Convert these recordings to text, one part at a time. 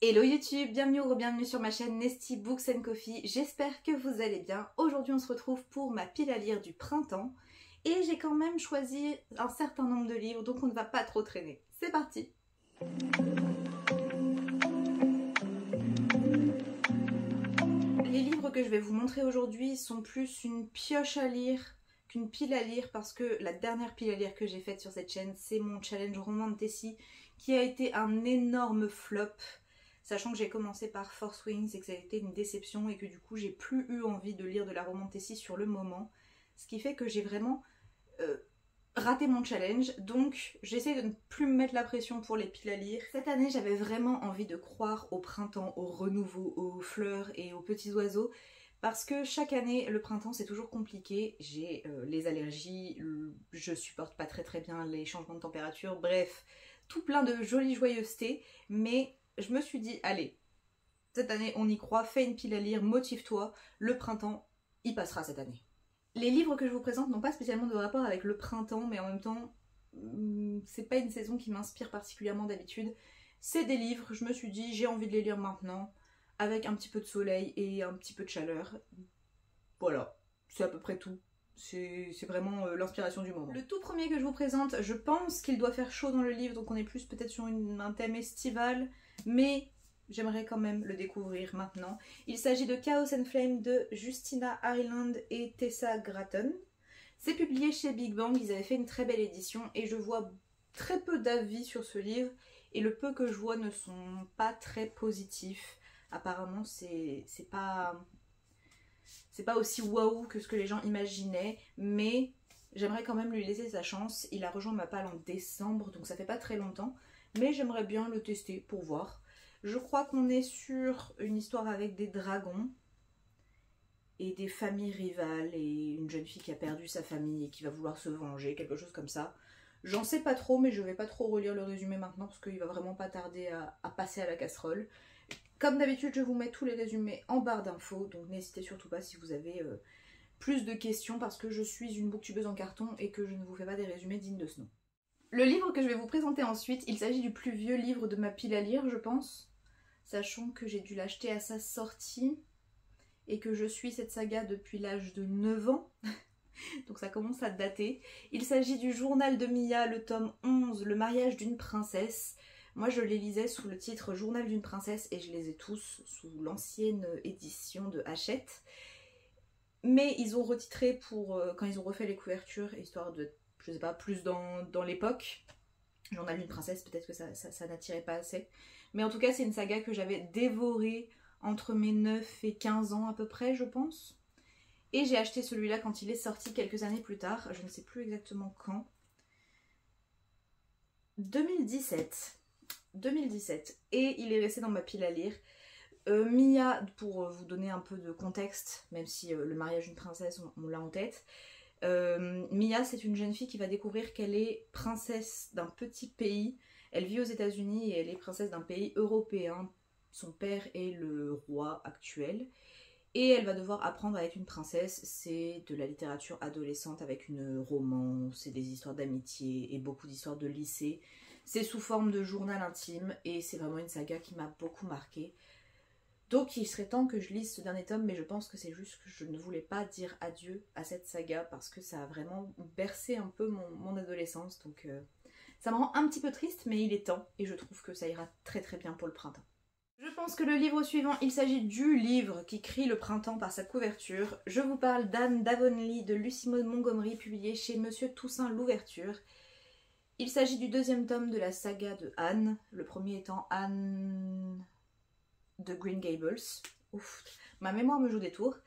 Hello YouTube, bienvenue ou re-bienvenue sur ma chaîne Nesty Books & Coffee, j'espère que vous allez bien. Aujourd'hui on se retrouve pour ma pile à lire du printemps et j'ai quand même choisi un certain nombre de livres donc on ne va pas trop traîner. C'est parti! Les livres que je vais vous montrer aujourd'hui sont plus une pioche à lire qu'une pile à lire parce que la dernière pile à lire que j'ai faite sur cette chaîne c'est mon challenge roman de Tessie qui a été un énorme flop. Sachant que j'ai commencé par Force Wings et que ça a été une déception et que du coup j'ai plus eu envie de lire de la romantécie sur le moment. Ce qui fait que j'ai vraiment raté mon challenge. Donc j'essaie de ne plus me mettre la pression pour les piles à lire. Cette année j'avais vraiment envie de croire au printemps, au renouveau, aux fleurs et aux petits oiseaux. Parce que chaque année le printemps c'est toujours compliqué. J'ai les allergies, je supporte pas très bien les changements de température. Bref, tout plein de jolies joyeusetés. Mais je me suis dit, allez, cette année on y croit, fais une pile à lire, motive-toi, le printemps, il passera cette année. Les livres que je vous présente n'ont pas spécialement de rapport avec le printemps, mais en même temps, c'est pas une saison qui m'inspire particulièrement d'habitude. C'est des livres, je me suis dit, j'ai envie de les lire maintenant, avec un petit peu de soleil et un petit peu de chaleur. Voilà, c'est à peu près tout. C'est vraiment l'inspiration du moment. Le tout premier que je vous présente, je pense qu'il doit faire chaud dans le livre, donc on est plus peut-être sur un thème estival, mais j'aimerais quand même le découvrir maintenant. Il s'agit de Chaos and Flame de Justina Harriland et Tessa Gratton. C'est publié chez Big Bang, ils avaient fait une très belle édition et je vois très peu d'avis sur ce livre et le peu que je vois ne sont pas très positifs. Apparemment c'est pas aussi waouh que ce que les gens imaginaient, mais j'aimerais quand même lui laisser sa chance. Il a rejoint ma palle en décembre, donc ça fait pas très longtemps, mais j'aimerais bien le tester pour voir. Je crois qu'on est sur une histoire avec des dragons et des familles rivales et une jeune fille qui a perdu sa famille et qui va vouloir se venger, quelque chose comme ça. J'en sais pas trop, mais je vais pas trop relire le résumé maintenant parce qu'il va vraiment pas tarder à passer à la casserole. Comme d'habitude, je vous mets tous les résumés en barre d'infos, donc n'hésitez surtout pas si vous avez plus de questions parce que je suis une booktubeuse en carton et que je ne vous fais pas des résumés dignes de ce nom. Le livre que je vais vous présenter ensuite, il s'agit du plus vieux livre de ma pile à lire, je pense, sachant que j'ai dû l'acheter à sa sortie et que je suis cette saga depuis l'âge de 9 ans, donc ça commence à dater. Il s'agit du Journal de Mia, le tome 11, Le mariage d'une princesse. Moi je les lisais sous le titre Journal d'une princesse et je les ai tous sous l'ancienne édition de Hachette. Mais ils ont retitré pour quand ils ont refait les couvertures, histoire de, je sais pas, plus dans l'époque. Journal d'une princesse, peut-être que ça n'attirait pas assez. Mais en tout cas c'est une saga que j'avais dévorée entre mes 9 et 15 ans à peu près je pense. Et j'ai acheté celui-là quand il est sorti quelques années plus tard, je ne sais plus exactement quand. 2017. Et il est resté dans ma pile à lire. Mia, pour vous donner un peu de contexte, même si le mariage d'une princesse on l'a en tête, Mia c'est une jeune fille qui va découvrir qu'elle est princesse d'un petit pays. Elle vit aux États-Unis et elle est princesse d'un pays européen. Son père est le roi actuel. Et elle va devoir apprendre à être une princesse. C'est de la littérature adolescente avec une romance, c'est des histoires d'amitié et beaucoup d'histoires de lycée. C'est sous forme de journal intime et c'est vraiment une saga qui m'a beaucoup marquée. Donc il serait temps que je lise ce dernier tome, mais je pense que c'est juste que je ne voulais pas dire adieu à cette saga parce que ça a vraiment bercé un peu mon adolescence. Donc ça me rend un petit peu triste, mais il est temps et je trouve que ça ira très bien pour le printemps. Je pense que le livre suivant, il s'agit du livre qui crie le printemps par sa couverture. Je vous parle d'Anne d'Avonlea de Lucy Maud Montgomery, publié chez Monsieur Toussaint Louverture. Il s'agit du deuxième tome de la saga de Anne, le premier étant Anne de Green Gables. Ouf, ma mémoire me joue des tours.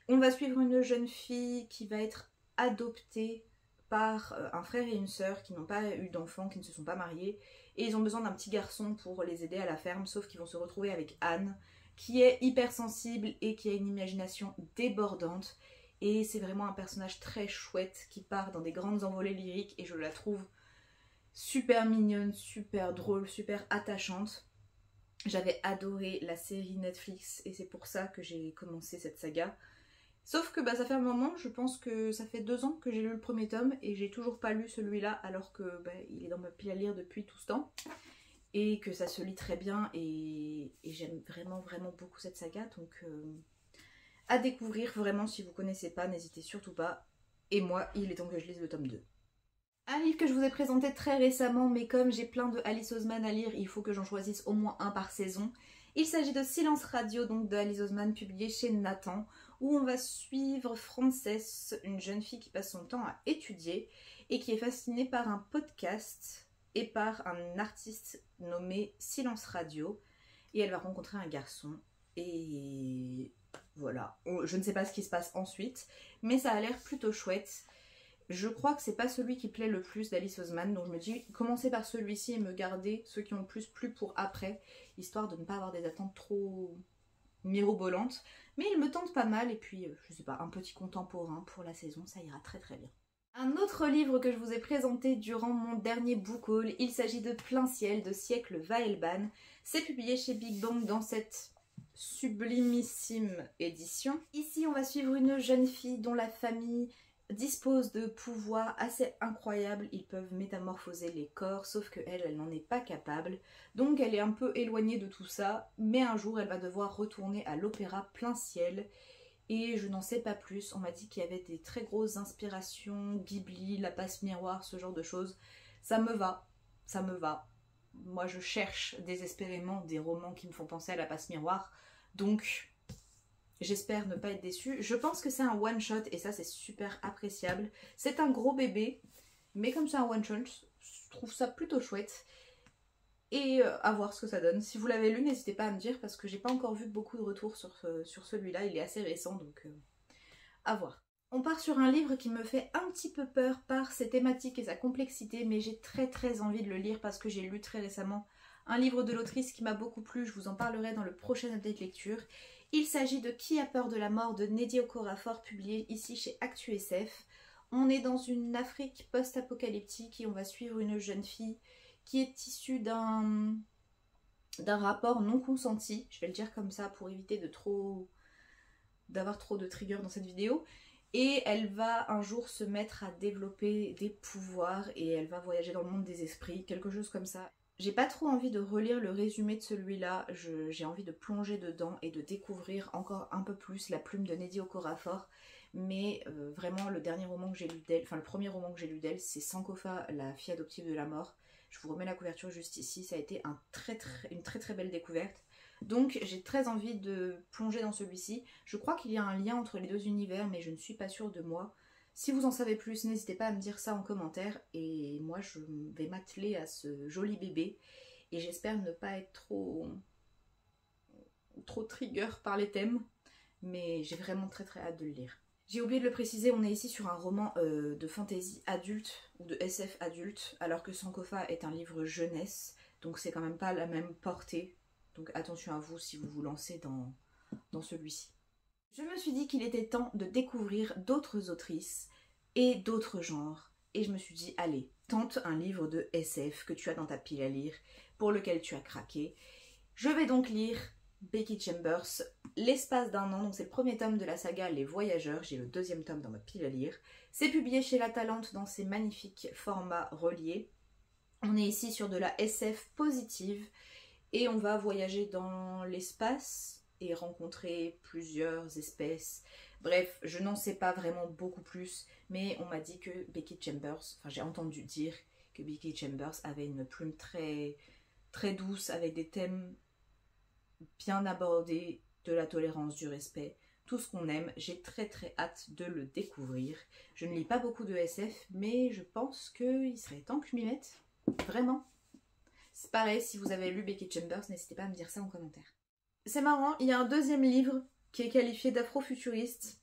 On va suivre une jeune fille qui va être adoptée par un frère et une sœur qui n'ont pas eu d'enfants, qui ne se sont pas mariés, et ils ont besoin d'un petit garçon pour les aider à la ferme, sauf qu'ils vont se retrouver avec Anne, qui est hypersensible et qui a une imagination débordante, et c'est vraiment un personnage très chouette qui part dans des grandes envolées lyriques, et je la trouve super mignonne, super drôle, super attachante. J'avais adoré la série Netflix et c'est pour ça que j'ai commencé cette saga. Sauf que ça fait un moment, je pense que ça fait 2 ans que j'ai lu le premier tome et j'ai toujours pas lu celui-là alors que il est dans ma pile à lire depuis tout ce temps. Et que ça se lit très bien et j'aime vraiment beaucoup cette saga, donc à découvrir vraiment. Si vous connaissez pas, n'hésitez surtout pas. Et moi, il est temps que je lise le tome 2. Un livre que je vous ai présenté très récemment, mais comme j'ai plein de Alice Oseman à lire, il faut que j'en choisisse au moins un par saison. Il s'agit de Silence Radio, donc de Alice Oseman, publié chez Nathan, où on va suivre Frances, une jeune fille qui passe son temps à étudier et qui est fascinée par un podcast et par un artiste nommé Silence Radio. Et elle va rencontrer un garçon et voilà. Je ne sais pas ce qui se passe ensuite, mais ça a l'air plutôt chouette. Je crois que c'est pas celui qui plaît le plus d'Alice Oseman, donc je me dis commencer par celui-ci et me garder ceux qui ont le plus plu pour après, histoire de ne pas avoir des attentes trop mirobolantes. Mais il me tente pas mal, et puis je sais pas, un petit contemporain pour la saison, ça ira très bien. Un autre livre que je vous ai présenté durant mon dernier book haul, il s'agit de Plein Ciel de Siècle Vahelban. C'est publié chez Big Bang dans cette sublimissime édition. Ici on va suivre une jeune fille dont la famille dispose de pouvoirs assez incroyables. Ils peuvent métamorphoser les corps, sauf que elle n'en est pas capable. Donc elle est un peu éloignée de tout ça, mais un jour elle va devoir retourner à l'opéra Plein Ciel. Et je n'en sais pas plus. On m'a dit qu'il y avait des très grosses inspirations, Ghibli, La Passe Miroir, ce genre de choses. Ça me va, ça me va. Moi je cherche désespérément des romans qui me font penser à La Passe Miroir. Donc j'espère ne pas être déçue. Je pense que c'est un one shot et ça c'est super appréciable. C'est un gros bébé, mais comme c'est un one shot, je trouve ça plutôt chouette. Et à voir ce que ça donne. Si vous l'avez lu, n'hésitez pas à me dire parce que j'ai pas encore vu beaucoup de retours sur celui-là. Il est assez récent, donc à voir. On part sur un livre qui me fait un petit peu peur par ses thématiques et sa complexité, mais j'ai très envie de le lire parce que j'ai lu très récemment un livre de l'autrice qui m'a beaucoup plu. Je vous en parlerai dans le prochain update lecture. Il s'agit de Qui a peur de la mort de Nnedi Okorafor, publié ici chez Actu SF. On est dans une Afrique post-apocalyptique et on va suivre une jeune fille qui est issue d'un rapport non consenti, je vais le dire comme ça pour éviter d'avoir trop de triggers dans cette vidéo. Et elle va un jour se mettre à développer des pouvoirs et elle va voyager dans le monde des esprits, quelque chose comme ça. J'ai pas trop envie de relire le résumé de celui-là, j'ai envie de plonger dedans et de découvrir encore un peu plus la plume de Nnedi Okorafor. Mais vraiment le dernier roman que j'ai lu d'elle, enfin le premier roman que j'ai lu d'elle, c'est Sankofa, la fille adoptive de la mort. Je vous remets la couverture juste ici, ça a été une très belle découverte. Donc j'ai très envie de plonger dans celui-ci. Je crois qu'il y a un lien entre les deux univers, mais je ne suis pas sûre de moi. Si vous en savez plus, n'hésitez pas à me dire ça en commentaire. Et moi je vais m'atteler à ce joli bébé. Et j'espère ne pas être trop trigger par les thèmes. Mais j'ai vraiment très hâte de le lire. J'ai oublié de le préciser, on est ici sur un roman de fantasy adulte ou de SF adulte, alors que Sankofa est un livre jeunesse, donc c'est quand même pas la même portée. Donc attention à vous si vous vous lancez dans celui-ci. Je me suis dit qu'il était temps de découvrir d'autres autrices et d'autres genres. Et je me suis dit, allez, tente un livre de SF que tu as dans ta pile à lire, pour lequel tu as craqué. Je vais donc lire Becky Chambers, L'espace d'un an, donc c'est le premier tome de la saga Les Voyageurs, j'ai le deuxième tome dans ma pile à lire. C'est publié chez La Talente dans ses magnifiques formats reliés. On est ici sur de la SF positive et on va voyager dans l'espace et rencontrer plusieurs espèces. Bref, je n'en sais pas vraiment beaucoup plus, mais on m'a dit que Becky Chambers, enfin j'ai entendu dire que Becky Chambers avait une plume très douce avec des thèmes bien abordés, de la tolérance, du respect, tout ce qu'on aime. J'ai très hâte de le découvrir. Je ne lis pas beaucoup de SF, mais je pense qu'il serait temps que je m'y mette. Vraiment. C'est pareil, si vous avez lu Becky Chambers, n'hésitez pas à me dire ça en commentaire. C'est marrant, il y a un deuxième livre qui est qualifié d'afrofuturiste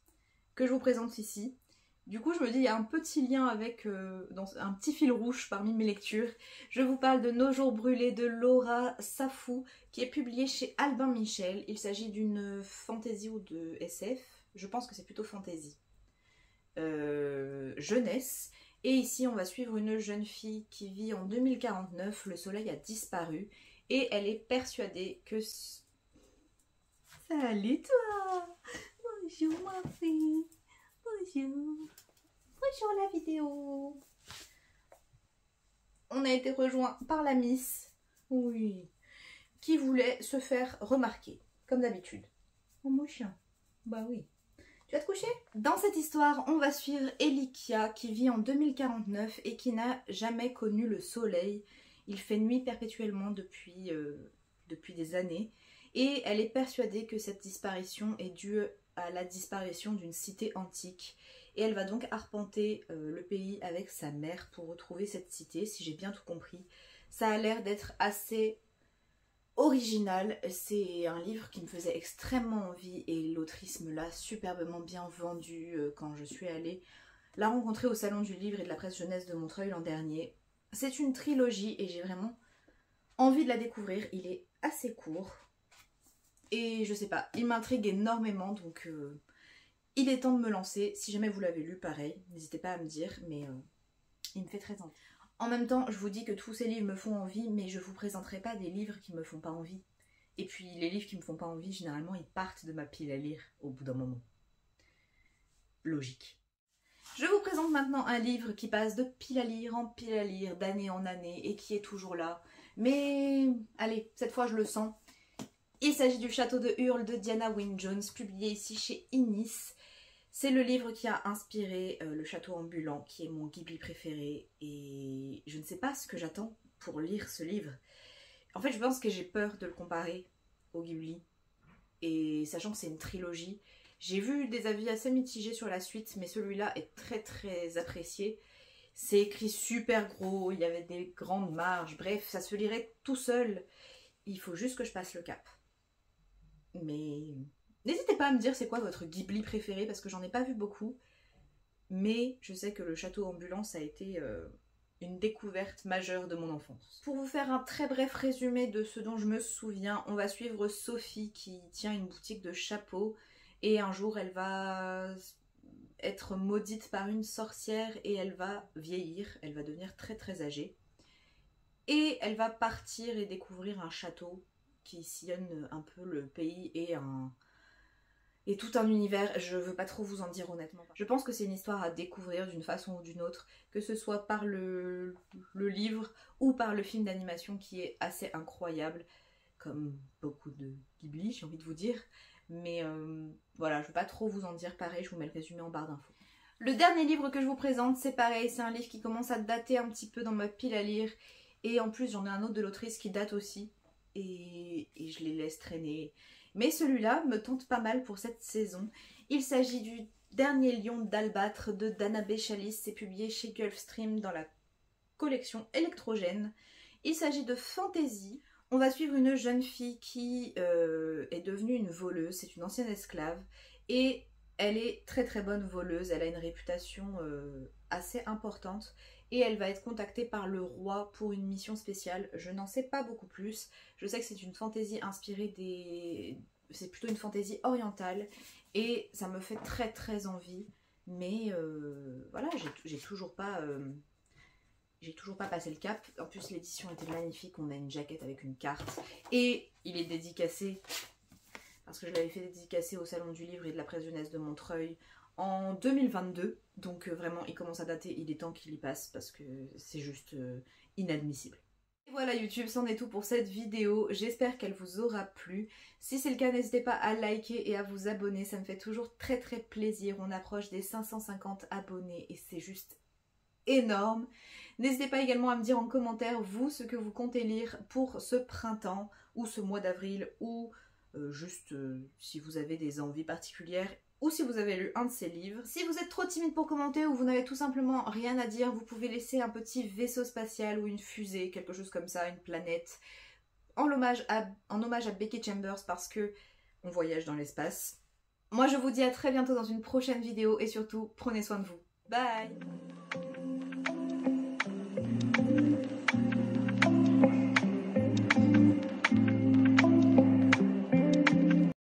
que je vous présente ici. Du coup, je me dis, il y a un petit lien avec un petit fil rouge parmi mes lectures. Je vous parle de Nos jours brûlés de Laura Safou, qui est publié chez Albin Michel. Il s'agit d'une fantasy ou de SF. Je pense que c'est plutôt fantasy. Jeunesse. Et ici, on va suivre une jeune fille qui vit en 2049. Le soleil a disparu. Et elle est persuadée que... Salut toi! Bonjour ma fille! Bonjour! Bonjour la vidéo! On a été rejoint par la Miss. Oui. qui voulait se faire remarquer, comme d'habitude. Oh mon chien, bah oui. Tu vas te coucher? Dans cette histoire, on va suivre Elikia qui vit en 2049 et qui n'a jamais connu le soleil. Il fait nuit perpétuellement depuis des années. Et elle est persuadée que cette disparition est due à la disparition d'une cité antique. Et elle va donc arpenter le pays avec sa mère pour retrouver cette cité, si j'ai bien tout compris. Ça a l'air d'être assez original. C'est un livre qui me faisait extrêmement envie et l'autrice me l'a superbement bien vendu quand je suis allée la rencontrer au salon du livre et de la presse jeunesse de Montreuil l'an dernier. C'est une trilogie et j'ai vraiment envie de la découvrir. Il est assez court et je sais pas, il m'intrigue énormément donc il est temps de me lancer. Si jamais vous l'avez lu, pareil, n'hésitez pas à me dire, mais il me fait très envie. En même temps, je vous dis que tous ces livres me font envie, mais je vous présenterai pas des livres qui me font pas envie. Et puis les livres qui me font pas envie, généralement, ils partent de ma pile à lire au bout d'un moment. Logique. Je vous présente maintenant un livre qui passe de pile à lire en pile à lire, d'année en année, et qui est toujours là. Mais allez, cette fois je le sens. Il s'agit du Château de Hurle de Diana Wynne Jones, publié ici chez Inis. C'est le livre qui a inspiré Le Château ambulant, qui est mon Ghibli préféré, et je ne sais pas ce que j'attends pour lire ce livre. En fait, je pense que j'ai peur de le comparer au Ghibli, et sachant que c'est une trilogie, j'ai vu des avis assez mitigés sur la suite, mais celui-là est très très apprécié. C'est écrit super gros, il y avait des grandes marges, bref, ça se lirait tout seul. Il faut juste que je passe le cap. Mais n'hésitez pas à me dire c'est quoi votre Ghibli préféré parce que j'en ai pas vu beaucoup. Mais je sais que le Château ambulant ça a été une découverte majeure de mon enfance. Pour vous faire un très bref résumé de ce dont je me souviens, on va suivre Sophie qui tient une boutique de chapeaux et un jour elle va être maudite par une sorcière et elle va vieillir, elle va devenir très très âgée. Et elle va partir et découvrir un château qui sillonne un peu le pays et tout un univers. Je veux pas trop vous en dire honnêtement. Je pense que c'est une histoire à découvrir d'une façon ou d'une autre, que ce soit par le livre ou par le film d'animation qui est assez incroyable, comme beaucoup de Ghibli, j'ai envie de vous dire. Mais voilà, je veux pas trop vous en dire, pareil, je vous mets le résumé en barre d'infos. Le dernier livre que je vous présente, c'est pareil, c'est un livre qui commence à dater un petit peu dans ma pile à lire. Et en plus, j'en ai un autre de l'autrice qui date aussi. Et je les laisse traîner. Mais celui-là me tente pas mal pour cette saison. Il s'agit du Dernier lion d'Albâtre de Dana B. Chalice. C'est publié chez Gulfstream dans la collection Électrogène. Il s'agit de fantasy. On va suivre une jeune fille qui est devenue une voleuse. C'est une ancienne esclave. Et elle est très très bonne voleuse. Elle a une réputation assez importante. Et elle va être contactée par le roi pour une mission spéciale. Je n'en sais pas beaucoup plus. Je sais que c'est une fantaisie inspirée des... C'est plutôt une fantaisie orientale. Et ça me fait très très envie. Mais voilà, j'ai toujours pas passé le cap. En plus l'édition était magnifique. On a une jaquette avec une carte. Et il est dédicacé. Parce que je l'avais fait dédicacer au salon du livre et de la presse jeunesse de Montreuil en 2022, donc vraiment il commence à dater, il est temps qu'il y passe parce que c'est juste inadmissible. Et voilà YouTube, c'en est tout pour cette vidéo, j'espère qu'elle vous aura plu. Si c'est le cas, n'hésitez pas à liker et à vous abonner, ça me fait toujours très très plaisir. On approche des 550 abonnés et c'est juste énorme. N'hésitez pas également à me dire en commentaire, vous, ce que vous comptez lire pour ce printemps ou ce mois d'avril ou juste si vous avez des envies particulières ou si vous avez lu un de ces livres. Si vous êtes trop timide pour commenter ou vous n'avez tout simplement rien à dire, vous pouvez laisser un petit vaisseau spatial ou une fusée, quelque chose comme ça, une planète, en hommage à Becky Chambers parce que on voyage dans l'espace. Moi je vous dis à très bientôt dans une prochaine vidéo et surtout prenez soin de vous. Bye!